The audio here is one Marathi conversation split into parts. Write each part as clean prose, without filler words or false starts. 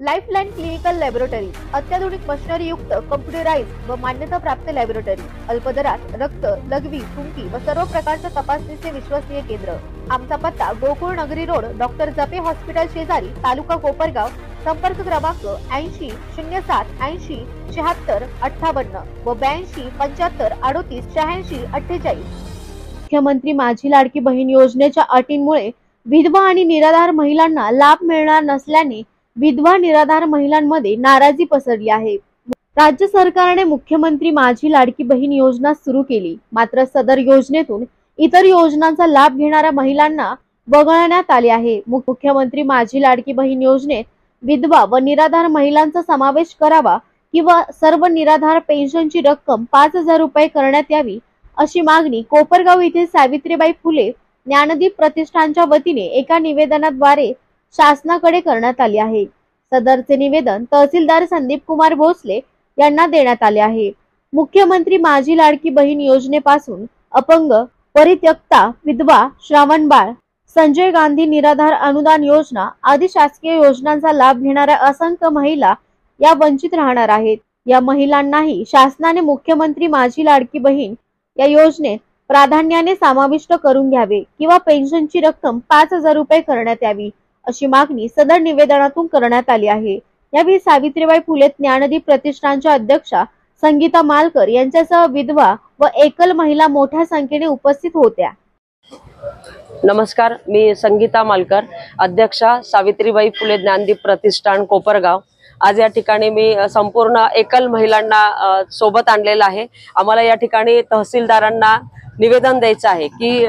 लाईफलाईन क्लिनिकल लॅबोरेटरी अत्याधुनिक मशिनरी युक्त कम्प्युटराइज्ड व मान्यता प्राप्त लॅबोरेटरी, अल्प दरात रक्त, लघवी, थुंकी व सर्व प्रकारच्या तपासणीचे विश्वसनीय केंद्र। आमचा पत्ता गोकुळ नगरी रोड, डॉक्टर जपे हॉस्पिटल शेजारी, तालुका कोपरगाव। संपर्क क्रमांक 80 07 80 76 58 व 82 75 38 86 48। मुख्यमंत्री माझी लाडकी बहीण योजनेच्या अटींमुळे विधवा आणि निराधार महिलांना लाभ मिळणार नसल्याने विधवा निराधार महिलांमध्ये नाराजी पसरली आहे। राज्य सरकारने मुख्यमंत्री माझी लाडकी बहीण योजना सुरू केली, मात्र सदर योजनेतून इतर योजनांचा लाभ घेणाऱ्या महिलांना वगळण्यात आले आहे। मुख्यमंत्री माझी लाडकी बहीण योजनेत विधवा व निराधार महिलांचा समावेश करावा किंवा सर्व निराधार पेन्शनची रक्कम 5000 रुपये करण्यात यावी, अशी मागणी कोपरगाव येथील सावित्रीबाई फुले ज्ञानदीप प्रतिष्ठानच्या वतीने एका निवेदनाद्वारे शासनाकडे करण्यात आले आहे। सदरचे निवेदन तहसीलदार संदीप कुमार भोसले यांना देण्यात आले आहे। मुख्यमंत्री माझी लाडकी बहीण योजनेपासून अपंग, परित्यक्ता, विधवा, श्रावणबाळ, संजय गांधी निराधार अनुदान योजना आदी शासकीय योजनांचा लाभ घेणाऱ्या असंख्य महिला या वंचित राहणार आहेत। या महिलांनाही शासनाने मुख्यमंत्री माझी लाडकी बहीण या योजनेत प्राधान्याने समाविष्ट करून घ्यावे किंवा पेन्शनची रक्कम 5000 रुपये करण्यात यावी, अशी मागणी सदर निवेदनातून करण्यात आली आहे। यावेळी सावित्रीबाई फुले ज्ञानदीप प्रतिष्ठानच्या अध्यक्षा संगीता मालकर यांच्यासह विधवा व एकल महिला मोठ्या संख्येने उपस्थित होत्या। नमस्कार, मी संगीता मालकर, अध्यक्षा सावित्रीबाई फुले ज्ञानदीप प्रतिष्ठान कोपरगाव। आज या ठिकाणी मी संपूर्ण एकल महिलांना सोबत आणलेला आहे। आम्हाला या ठिकाणी तहसीलदारांना निवेदन द्यायचं आहे की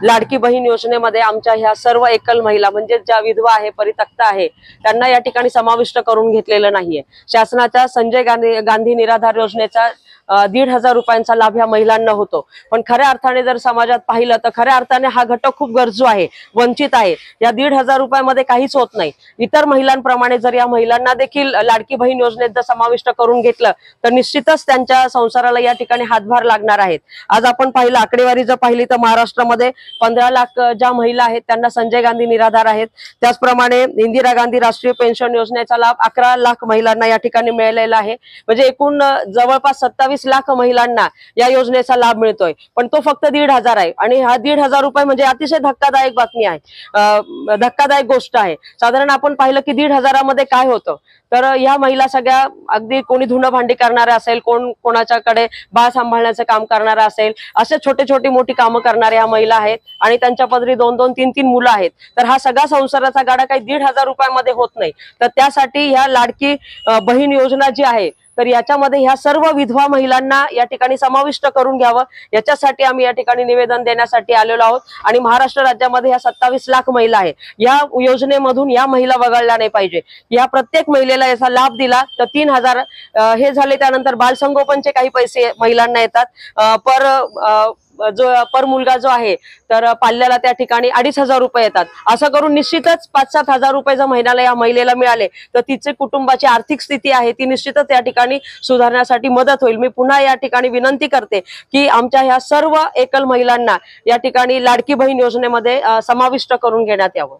लाडकी बहीण योजनेमध्ये आमच्या ह्या सर्व एकल महिला म्हणजे ज्या विधवा आहे, परित्यक्ता आहे, त्यांना या ठिकाणी समाविष्ट करून घेतलेलं नाहीये। शासनाच्या संजय गांधी निराधार योजनेचा 1500 रुपयांचा लाभ ह्या महिलांना होतो, पण खऱ्या अर्थाने जर समाजात पाहिलं तर खऱ्या अर्थाने हा घटक खूप गरजू आहे, वंचित आहे। या 1500 रुपयामध्ये काहीच होत नाही। इतर महिलांप्रमाणे जर या महिलांना देखील लाडकी बहीण योजनेत जर समाविष्ट करून घेतलं तर निश्चितच त्यांच्या संसाराला या ठिकाणी हातभार लागणार आहेत। आज आपण पाहिलं, आकडेवारी जर पाहिली तर महाराष्ट्रामध्ये 15 लाख ज्या महिला आहेत त्यांना संजय गांधी निराधार आहेत। त्याचप्रमाणे इंदिरा गांधी राष्ट्रीय पेन्शन योजनेचा लाभ 11 लाख महिलांना या ठिकाणी मिळालेला आहे। म्हणजे एकूण जवळपास 27 लाख महिलांना या योजनेचा लाभ मिळतोय, पण तो फक्त 1500 आहे। आणि हा 1500 रुपये म्हणजे अतिशय धक्कादायक बातमी आहे, धक्कादायक गोष्ट आहे। साधारण आपण पाहिलं की 1500 मध्ये काय होतं, तर या महिला सगळ्या अगदी कोणी धुणं भांडी करणारे असेल, कोणाच्याकडे बाळ सांभाळण्याचं काम करणारा असेल, असे छोटे छोटी मोठी कामं करणाऱ्या या महिला आहेत आणि त्यांच्या पदरी 2-2, 3-3 मुलं आहेत। तर हा सगळा संसाराचा गाडा काही 1500 रुपयामध्ये होत नाही। तर त्यासाठी ह्या लाडकी बहीण योजना जी आहे तर याच्यामध्ये ह्या सर्व विधवा महिलांना या ठिकाणी समाविष्ट करून घ्यावं, याच्यासाठी आम्ही या ठिकाणी निवेदन देण्यासाठी आलेलो आहोत। आणि महाराष्ट्र राज्यामध्ये ह्या 27 लाख महिला आहेत, या योजनेमधून या महिला वगळल्या नाही पाहिजे। या प्रत्येक महिलेला याचा लाभ दिला तर 3000 हे झाले। त्यानंतर बालसंगोपनचे काही पैसे महिलांना येतात, पर मुलगा जो आहे तर पाल्याला त्या ठिकाणी 2500 रुपये येतात। असं करून निश्चितच 5-7 हजार रुपये जर महिन्याला या महिलेला मिळाले तर तिचे कुटुंबाची आर्थिक स्थिती आहे ती निश्चितच या ठिकाणी सुधारण्यासाठी मदत होईल। मी पुन्हा या ठिकाणी विनंती करते की आमच्या ह्या सर्व एकल महिलांना या ठिकाणी लाडकी बहीण योजनेमध्ये समाविष्ट करून घेण्यात यावं।